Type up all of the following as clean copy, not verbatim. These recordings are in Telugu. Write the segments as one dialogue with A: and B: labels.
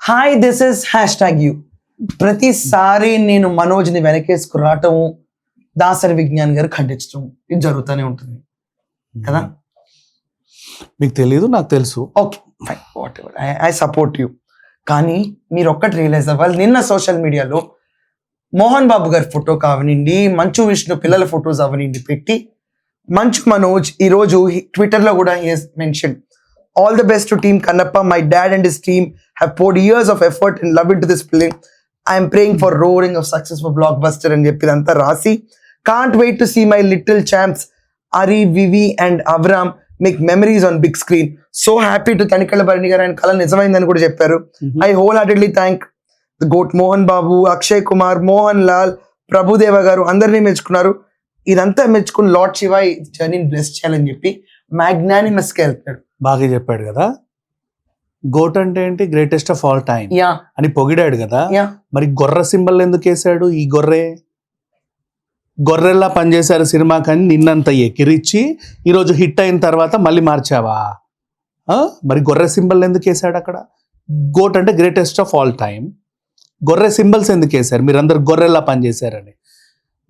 A: Hi this is #you. ప్రతిసారి నేను మనోజ్ని వెనకేసుకు రావటము, దాసరి విజ్ఞాన్ గారు ఖండించడం ఇది జరుగుతూనే ఉంటుంది కదా.
B: మీకు తెలియదు, నాకు తెలుసు.
A: Okay fine, what ever, I support you. కానీ మీరు ఒక్కటి రియలైజ్ అవ్వాలి, నిన్న సోషల్ మీడియాలో మోహన్ బాబు గారి ఫోటో కావనండి, మంచు విష్ణు పిల్లల ఫొటోస్ అవనండి పెట్టి మంచు మనోజ్ ఈరోజు ట్విట్టర్లో కూడా mention all the best to team Kannappa. My dad and his team have poured years of effort and love into this film. I am praying for roaring of success for Blockbuster and cheppidanta rasi. Can't wait to see my little champs Ari, Vivi and Avram make memories on big screen. So happy to Tanikala Bharani garu and kala nijamaindani kuda chepparu. I wholeheartedly thank the GOAT Mohan Babu, Akshay Kumar, Mohan Lal, Prabhudeva garu andarni మెచ్చుకున్నారు. ఇదంతా మెచ్చుకుని లార్డ్ శివ ఈ జర్నీని బ్లెస్ చేయాలని చెప్పి మ్యాగ్నానిమస్గా వెళ్తాడు.
B: బాగా చెప్పాడు కదా. గోట్ అంటే ఏంటి, greatest of all time
A: yeah
B: అని పొగిడాడు కదా. మరి గొర్రె సింబల్ ఎందుకు వేసాడు? ఈ గొర్రెల్లా పనిచేశారు సినిమా, కానీ నిన్నంత ఎకిరిచ్చి ఈరోజు హిట్ అయిన తర్వాత మళ్ళీ మార్చావా? మరి గొర్రె సింబల్ ఎందుకు వేసాడు అక్కడ? గోట్ అంటే గ్రేటెస్ట్ ఆఫ్ ఆల్ టైమ్, గొర్రె సింబల్స్ ఎందుకు వేశారు? మీరందరు గొర్రెల్లా పనిచేశారని.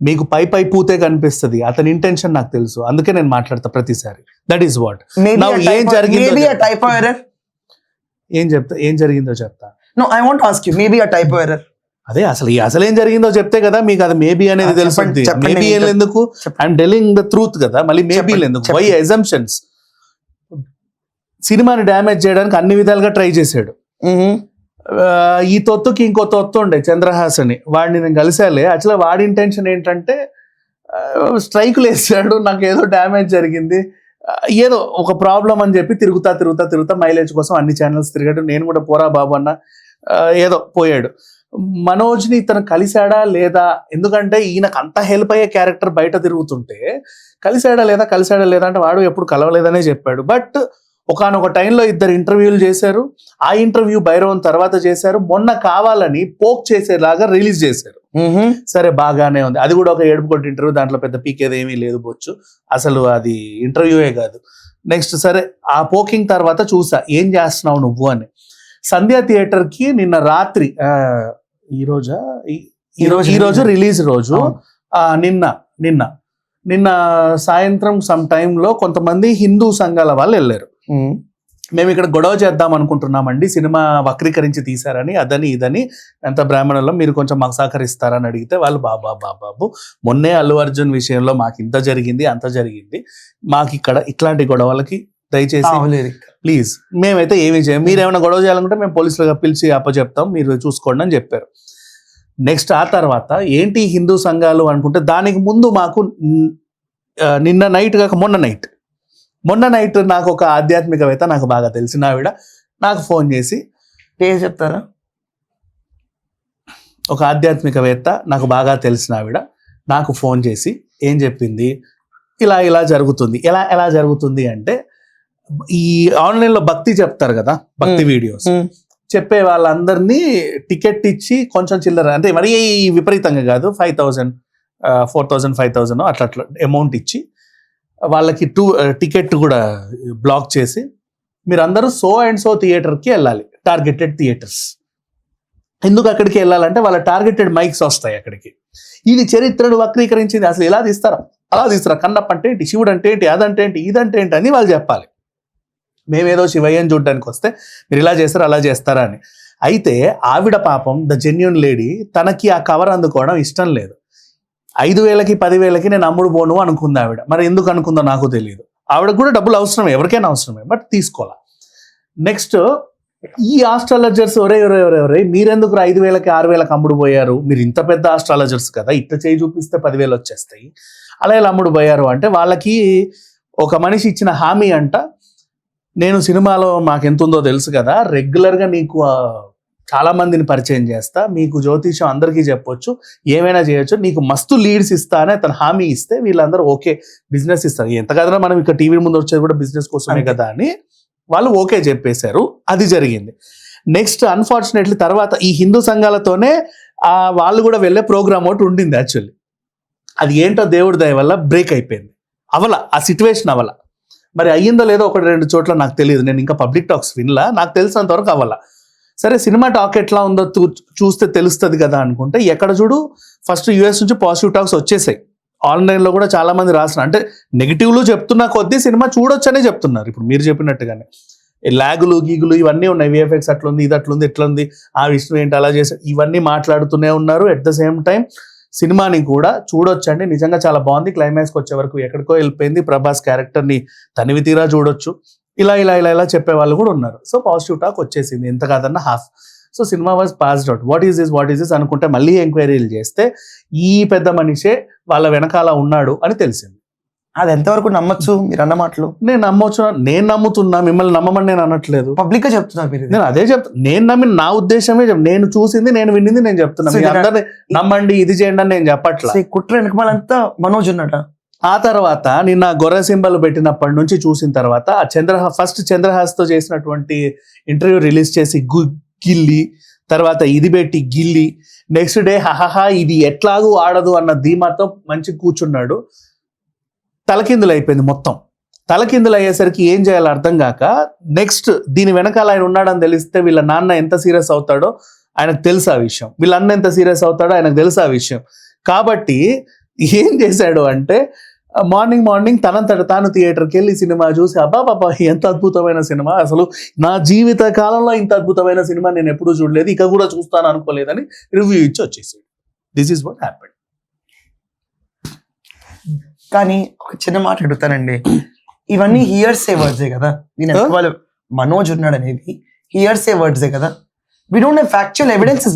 B: మీకు పై పూతే కనిపిస్తుంది, అతని ఇంటెన్షన్ నాకు తెలుసు, అందుకే నేను మాట్లాడతా ప్రతిసారి. That is what. ఏం జరిగిందో చెప్తా.
A: No, I want to ask you, maybe a typo error.
B: అదే అసలు ఏం జరిగిందో చెప్తే కదా మీకు అది మేబీ అనేది తెలుస్తుంది. మేబీ ఎందుకు? ఐఎమ్ టెలింగ్ ద ట్రూత్ కదా, మళ్ళీ మేబీ ఎందుకు? Why assumptions? సినిమాని డ్యామేజ్ చేయడానికి అన్ని విధాలుగా ట్రై చేశాడు. ఈ తొత్తుకి ఇంకో తొత్తు ఉండే చంద్రహాస్ అని, వాడిని నేను కలిసాలే. యాక్చువల్గా వాడి ఇంటెన్షన్ ఏంటంటే స్ట్రైకులు వేసాడు, నాకు ఏదో డ్యామేజ్ జరిగింది, ఏదో ఒక ప్రాబ్లం అని చెప్పి తిరుగుతా మైలేజ్ కోసం అన్ని ఛానల్స్ తిరిగాడు. నేను కూడా పోరా బాబు అన్న, ఏదో పోయాడు. మనోజ్ని ఇతను కలిశాడా లేదా? ఎందుకంటే ఈయనకు అంత హెల్ప్ అయ్యే క్యారెక్టర్ బయట తిరుగుతుంటే కలిశాడా లేదా అంటే వాడు ఎప్పుడు కలవలేదనే చెప్పాడు. బట్ ఒకనొక టైంలో ఇద్దరు ఇంటర్వ్యూలు చేశారు. ఆ ఇంటర్వ్యూ భైరవం తర్వాత చేశారు. మొన్న కావాలని పోక్ చేసేలాగా రిలీజ్ చేశారు. సరే బాగానే ఉంది, అది కూడా ఒక ఏడుపుకొట్టి ఇంటర్వ్యూ, దాంట్లో పెద్ద పీకేది ఏమీ లేదు బొచ్చు, అసలు అది ఇంటర్వ్యూయే కాదు. నెక్స్ట్ సరే ఆ పోకింగ్ తర్వాత చూసా ఏం చేస్తున్నావు నువ్వు అని. సంధ్యా థియేటర్కి నిన్న రాత్రి, ఈ రోజు రిలీజ్ రోజు, నిన్న సాయంత్రం సమ్ టైంలో కొంతమంది హిందూ సంఘాల వాళ్ళు వెళ్ళారు. మేము ఇక్కడ గొడవ చేద్దాం అనుకుంటున్నామండి, సినిమా వక్రీకరించి తీశారని, అదని ఇదని, ఎంత బ్రాహ్మణుల్లో మీరు కొంచెం మాకు సహకరిస్తారని అడిగితే వాళ్ళు బాబు మొన్నే అల్లు అర్జున్ విషయంలో మాకు ఇంత జరిగింది అంత జరిగింది, మాకు ఇక్కడ ఇట్లాంటి గొడవలకి దయచేసి ప్లీజ్ మేమైతే ఏమీ చేయం, మీరు ఏమైనా గొడవ చేయాలనుకుంటే మేము పోలీసులుగా పిలిచి అప్పచెప్తాం, మీరు చూసుకోండి అని చెప్పారు. నెక్స్ట్ ఆ తర్వాత ఏంటి హిందూ సంఘాలు అనుకుంటే, దానికి ముందు మాకు నిన్న నైట్ కాక మొన్న నైట్ నాకు ఒక ఆధ్యాత్మికవేత్త, నాకు బాగా తెలిసిన ఆవిడ నాకు ఫోన్ చేసి,
A: చెప్తారా?
B: ఒక ఆధ్యాత్మికవేత్త నాకు బాగా తెలిసిన ఆవిడ నాకు ఫోన్ చేసి ఏం చెప్పింది, ఇలా జరుగుతుంది. ఎలా జరుగుతుంది అంటే, ఈ ఆన్లైన్లో భక్తి చెప్తారు కదా, భక్తి వీడియోస్ చెప్పే వాళ్ళందరినీ టికెట్ ఇచ్చి కొంచెం చిల్లర, అంటే మరీ విపరీతంగా కాదు, 5,000 4,000 5,000 అట్లా అమౌంట్ ఇచ్చి వాళ్ళకి టికెట్ కూడా బ్లాక్ చేసి, మీరందరూ సో అండ్ సో థియేటర్కి వెళ్ళాలి, టార్గెటెడ్ థియేటర్స్. ఎందుకు అక్కడికి వెళ్ళాలంటే వాళ్ళ టార్గెటెడ్ మైక్స్ వస్తాయి అక్కడికి. ఇది చరిత్రను వక్రీకరించింది, అసలు ఎలా తీస్తారా, అలా తీస్తారా, కన్నప్ప అంటే ఏంటి, శివుడు అంటే ఏంటి, అదంటే ఏంటి, ఇదంటే ఏంటి అని వాళ్ళు చెప్పాలి. మేమేదో శివయ్యని చూడడానికి వస్తే మీరు ఇలా చేస్తారా అలా చేస్తారా అని. అయితే ఆవిడ పాపం, ద జెన్యూన్ లేడీ, తనకి ఆ కవర్ అందుకోవడం ఇష్టం లేదు. 5,000కి 10,000కి నేను అమ్ముడు పోను అనుకుంది ఆవిడ. మరి ఎందుకు అనుకుందో నాకు తెలియదు. ఆవిడకు కూడా డబ్బులు అవసరమే, ఎవరికైనా అవసరమే, బట్ తీసుకోవాలా. నెక్స్ట్ ఈ ఆస్ట్రాలజర్స్ ఒరే మీరెందుకు 5,000కి 6,000కి అమ్ముడు పోయారు, మీరు ఇంత పెద్ద ఆస్ట్రాలజర్స్ కదా, ఇట్ట చేయి చూపిస్తే 10,000 వచ్చేస్తాయి, అలా ఎలా అమ్ముడు పోయారు అంటే, వాళ్ళకి ఒక మనిషి ఇచ్చిన హామీ అంట, నేను సినిమాలో మాకెంత ఉందో తెలుసు కదా, రెగ్యులర్గా నీకు చాలా మందిని పరిచయం చేస్తా, మీకు జ్యోతిషం అందరికీ చెప్పొచ్చు, ఏమైనా చేయొచ్చు, నీకు మస్తు లీడ్స్ ఇస్తా అని తన హామీ ఇస్తే వీళ్ళందరూ ఓకే బిజినెస్ ఇస్తారు. ఎంత కదన్నా మనం ఇక్కడ టీవీ ముందు వచ్చేది కూడా బిజినెస్ కోసమే కదా అని వాళ్ళు ఓకే చెప్పేశారు. అది జరిగింది. నెక్స్ట్ అన్ఫార్చునేట్లీ తర్వాత ఈ హిందూ సంఘాలతోనే వాళ్ళు కూడా వెళ్ళే ప్రోగ్రామ్ ఒకటి ఉండింది. యాక్చువల్లీ అది ఏంటో దేవుడి దయ వల్ల బ్రేక్ అయిపోయింది. ఆ సిచ్యువేషన్ మరి అయ్యిందో లేదో 1-2 చోట్ల నాకు తెలియదు, నేను ఇంకా పబ్లిక్ టాక్స్ వినలా, నాకు తెలిసినంత వరకు సరే సినిమా టాక్ ఎట్లా ఉందో చూస్తే తెలుస్తుంది కదా అనుకుంటే ఎక్కడ చూడు ఫస్ట్ యూఎస్ నుంచి పాజిటివ్ టాక్స్ వచ్చేసాయి. ఆన్లైన్లో కూడా చాలా మంది రాసిన అంటే నెగిటివ్లు చెప్తున్నా కొద్దీ సినిమా చూడొచ్చనే చెప్తున్నారు. ఇప్పుడు మీరు చెప్పినట్టుగానే ల్యాగులు గీగులు ఇవన్నీ ఉన్నాయి, విఎఫ్ఎక్స్ అట్లుంది, ఇది అట్లుంది, ఇట్లుంది, ఆ విష్ణు ఏంటి అలా చేసి ఇవన్నీ మాట్లాడుతూనే ఉన్నారు. ఎట్ ద సేమ్ టైం సినిమాని కూడా చూడొచ్చండి, నిజంగా చాలా బాగుంది. క్లైమాక్స్కి వచ్చే వరకు ఎక్కడికో వెళ్ళిపోయింది. ప్రభాస్ క్యారెక్టర్ని తనివి తీరా చూడొచ్చు. ఇలా ఇలా ఇలా ఇలా చెప్పే వాళ్ళు కూడా ఉన్నారు. సో పాజిటివ్ టాక్ వచ్చేసింది, ఎంత కాదన్నా half. So cinema was passed out. What is this అనుకుంటే మళ్ళీ ఎంక్వైరీలు చేస్తే ఈ పెద్ద మనిషే వాళ్ళ వెనకాల ఉన్నాడు అని తెలిసింది.
A: అది ఎంతవరకు నమ్మచ్చు మీరు అన్న మాటలు?
B: నేను నమ్ముతున్నా, మిమ్మల్ని నమ్మమని నేను అనట్లేదు,
A: పబ్లిక్ గా చెప్తున్నారు మీరు.
B: నేను అదే చెప్తాను, నేను నమ్మిన నా ఉద్దేశమే నేను చూసింది, నేను వినింది నేను చెప్తున్నా. మీరు అందరినీ నమ్మండి, ఇది చేయండి అని నేను చెప్పట్లా.
A: కుట్ర వెనకమాలంతా మనోజ్ ఉన్నట.
B: ఆ తర్వాత నిన్న గొర్రె సింబల్ పెట్టినప్పటి నుంచి చూసిన తర్వాత ఫస్ట్ చంద్రహాస్తో చేసినటువంటి ఇంటర్వ్యూ రిలీజ్ చేసి గిల్లి, తర్వాత ఇది పెట్టి గిల్లి, నెక్స్ట్ డే హహహా ఇది ఎట్లాగూ ఆడదు అన్న ధీమాతో మంచి కూర్చున్నాడు. తలకిందులు అయిపోయింది మొత్తం. తలకిందులు అయ్యేసరికి ఏం చేయాలో అర్థం కాక నెక్స్ట్ దీని వెనకాల ఆయన ఉన్నాడని తెలిస్తే వీళ్ళ నాన్న ఎంత సీరియస్ అవుతాడో ఆయనకు తెలుసు ఆ విషయం, వీళ్ళ అన్న ఎంత సీరియస్ అవుతాడో ఆయనకు తెలుసు ఆ విషయం. కాబట్టి ఏం చేశాడు అంటే మార్నింగ్ తనంతట తాను థియేటర్కి వెళ్ళి సినిమా చూసి అబ్బా పాపా ఎంత అద్భుతమైన సినిమా, అసలు నా జీవిత కాలంలో ఇంత అద్భుతమైన సినిమా నేను ఎప్పుడూ చూడలేదు, ఇక కూడా చూస్తాను అనుకోలేదని రివ్యూ ఇచ్చి వచ్చేసాడు. This is what happened.
A: కానీ ఒక చిన్న మాట అడుగుతానండి, ఇవన్నీ హియర్సే వర్డ్సే కదా, వాళ్ళు మనోజ్ ఉన్నాడు అనేది హియర్సే వర్డ్సే కదా, we don't have factual evidences.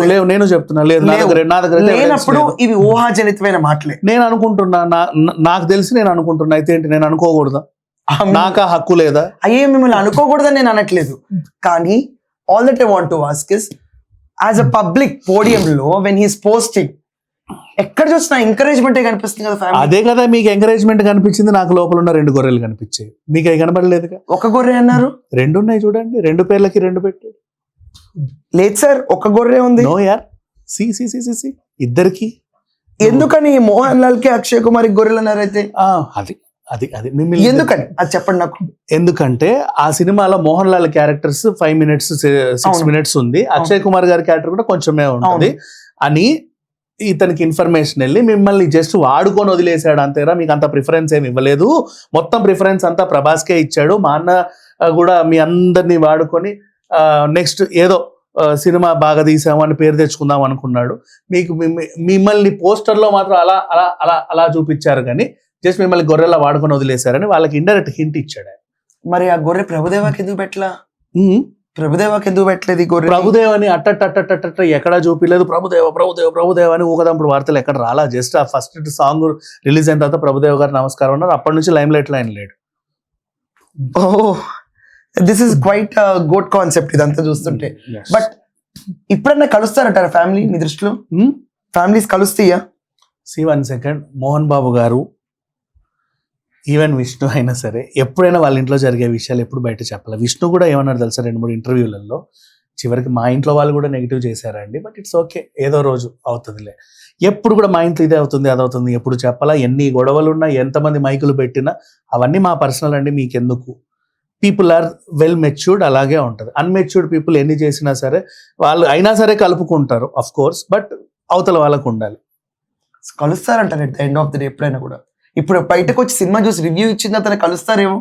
B: లేవు నేను చెప్తున్నా, లేదు నా దగ్గర
A: లేనప్పుడు ఇవి ఊహాజనితమైన మాటలే.
B: నేను అనుకుంటున్నా, నాకు తెలిసి నేను అనుకుంటున్నా. అయితే ఏంటి, నేను అనుకోకూడదా? నాకు హక్కు లేదా?
A: అయ్యే మిమ్మల్ని అనుకోకూడదని నేను అనట్లేదు, కానీ all that I want to ask is as a public podium లో వెన్ హీస్ పోస్టింగ్ ఎక్కడ చూసినా ఎంకరేజ్మెంట్ కనిపిస్తుంది కదా ఫ్యామిలీ.
B: అదే కదా మీకు ఎంకరేజ్మెంట్ కనిపించింది, నాకు లోపల ఉన్న 2 గొర్రెలు కనిపించాయి, మీకు అవి కనబడలేదుగా.
A: ఒక గొర్రె అన్నారు,
B: 2 ఉన్నాయి చూడండి, 2 పేర్లకి 2 పెట్టాడు.
A: లేదు సార్, ఒక గొర్రె ఉంది.
B: నో యార్, సి ఇద్దరికి.
A: ఎందుకని మోహన్ లాల్ కి అక్షయ్ కుమార్ గొర్రెలు అన్నారు? అయితే
B: అది మిమ్మల్ని
A: ఎందుకని అది చెప్పండి నాకు.
B: ఎందుకంటే ఆ సినిమాలో Mohan Lal characters 5 minutes 6 minutes ఉంది, అక్షయ్ కుమార్ గారి క్యారెక్టర్ కూడా కొంచెమే ఉంటుంది అని ఇతనికి ఇన్ఫర్మేషన్ వెళ్ళి మిమ్మల్ని జస్ట్ వాడుకొని వదిలేసాడు అంతేరా, మీకు అంత ప్రిఫరెన్స్ ఏమి ఇవ్వలేదు, మొత్తం ప్రిఫరెన్స్ అంతా ప్రభాస్కే ఇచ్చాడు, మా అన్న కూడా మీ అందరినీ వాడుకొని నెక్స్ట్ ఏదో సినిమా బాగా తీసాము అని పేరు తెచ్చుకుందాం అనుకున్నాడు. మీకు మిమ్మల్ని పోస్టర్లో మాత్రం అలా అలా అలా అలా చూపించారు, కానీ జస్ట్ మిమ్మల్ని గొర్రెలా వాడుకొని వదిలేశారని వాళ్ళకి ఇండైరెక్ట్ హింట్ ఇచ్చాడు.
A: మరి ఆ గొర్రె ప్రభుదేవాకి ఎందుకు పెట్టలా? ప్రభుదేవాకి ఎందుకు పెట్టలేదు? గొర్రె
B: ప్రభుదేవని అట్ట ఎక్కడా చూపిలేదు. ప్రభుదేవ అని ఊకదంపుడు వార్తలు ఎక్కడ రాలా. జస్ట్ ఆ ఫస్ట్ సాంగ్ రిలీజ్ అయిన తర్వాత ప్రభుదేవ గారు నమస్కారం ఉన్నారు, అప్పటి నుంచి లైమ్ లైట్ లో ఆయన లేడు.
A: This is quite good concept ఇదంతా చూస్తుంటే. బట్ ఇప్పుడన్నా కలుస్తారంటారా ఫ్యామిలీ మీ దృష్టిలో? Families కలుస్తాయా?
B: One second, Mohan Babu గారు ఈవెన్ విష్ణు అయినా సరే ఎప్పుడైనా వాళ్ళ ఇంట్లో జరిగే విషయాలు ఎప్పుడు బయట చెప్పాలి. విష్ణు కూడా ఏమన్నారు తెలుసా 2-3 ఇంటర్వ్యూలలో, చివరికి మా ఇంట్లో వాళ్ళు కూడా నెగిటివ్ చేశారండి, బట్ ఇట్స్ ఓకే, ఏదో రోజు అవుతుందిలే. ఎప్పుడు కూడా మా ఇంట్లో ఇదే అవుతుంది అది అవుతుంది ఎప్పుడు చెప్పాలా, ఎన్ని గొడవలు ఉన్నా ఎంతమంది మైకులు పెట్టినా అవన్నీ మా పర్సనల్ అండి, మీకెందుకు. పీపుల్ ఆర్ వెల్ మెచ్యూర్డ్, అలాగే ఉంటుంది. అన్మెచ్యూర్డ్ పీపుల్ ఎన్ని చేసినా సరే వాళ్ళు అయినా సరే కలుపుకుంటారు అఫ్ కోర్స్, బట్ అవతల వాళ్ళకు ఉండాలి.
A: కలుస్తారంటారు at the end of the day ఎప్పుడైనా కూడా. ఇప్పుడు బయటకు వచ్చి సినిమా చూసి రివ్యూ ఇచ్చింది అతను కలుస్తారేమో.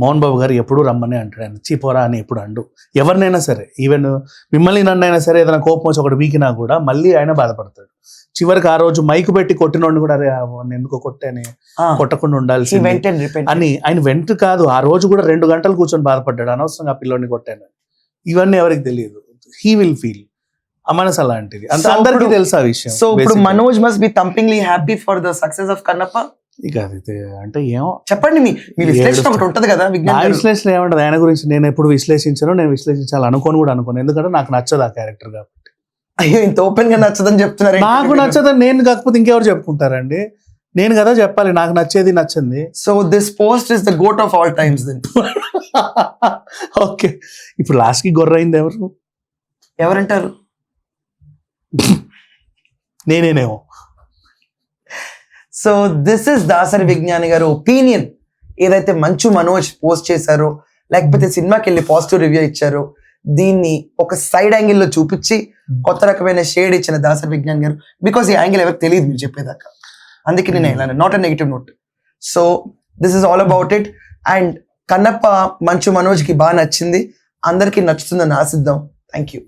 B: మోహన్ బాబు గారు ఎప్పుడు రమ్మని అంటాడు, ఆయన చీపోరా అని ఎప్పుడు అండు ఎవరినైనా సరే, ఈవెన్ మిమ్మల్ని నన్నైనా సరే ఏదైనా కోపం వచ్చి ఒకటి వీకినా కూడా మళ్ళీ ఆయన బాధపడతాడు. చివరికి ఆ రోజు మైకు పెట్టి కొట్టినోడిని కూడా అరే ఎందుకో కొట్టానే, కొట్టకుండా ఉండాల్సి అని ఆయన వెంట కాదు, ఆ రోజు కూడా 2 గంటలు కూర్చొని బాధపడ్డాడు, అనవసరంగా ఆ పిల్లోడిని కొట్టాను. ఇవన్నీ ఎవరికి తెలియదు, హీ విల్ ఫీల్. ఆ మనసు అలాంటిది, అందరికీ తెలుసు ఆ విషయం.
A: సో ఇప్పుడు Manoj must be thumpingly happy for the success of Kannappa.
B: ఇక అది అంటే ఏమో
A: చెప్పండి, మీ విశ్లేషణ ఒకటి ఉంటది కదా.
B: నా విశ్లేషణ ఏమంటది, ఆయన గురించి నేను ఎప్పుడు విశ్లేషించాను, నేను విశ్లేషించాలి అనుకోను కూడా అనుకోను, ఎందుకంటే నాకు నచ్చదు ఆ క్యారెక్టర్ కాబట్టి.
A: అయ్యో ఇంత ఓపెన్ గా నచ్చదని చెప్తున్నారు.
B: నాకు నచ్చదని నేను కాకపోతే ఇంకెవరు చెప్పుకుంటారండి, నేను కదా చెప్పాలి నాకు నచ్చేది నచ్చింది.
A: So this post is the goat of all times then.
B: Okay, ఇప్పుడు లాస్ట్ కి గొర్రె అయింది
A: ఎవరంటారు?
B: నేనేనేమో.
A: So this is Dasari Vignani garu opinion. ఏదైతే మంచు మనోజ్ పోస్ట్ చేశారో లేకపోతే సినిమాకి వెళ్ళి పాజిటివ్ రివ్యూ ఇచ్చారో దీన్ని ఒక సైడ్ యాంగిల్ లో చూపించి కొత్త రకమైన షేడ్ ఇచ్చిన దాసరి విజ్ఞాన్ గారు. బికాస్ ఈ యాంగిల్ ఎవరికి తెలియదు మీరు చెప్పేదాకా, అందుకే నేను వెళ్ళాను. Not a negative note. So this is all about it. And Kannappa మంచు మనోజ్కి బాగా నచ్చింది, అందరికీ నచ్చుతుందని ఆశిద్దాం. Thank you.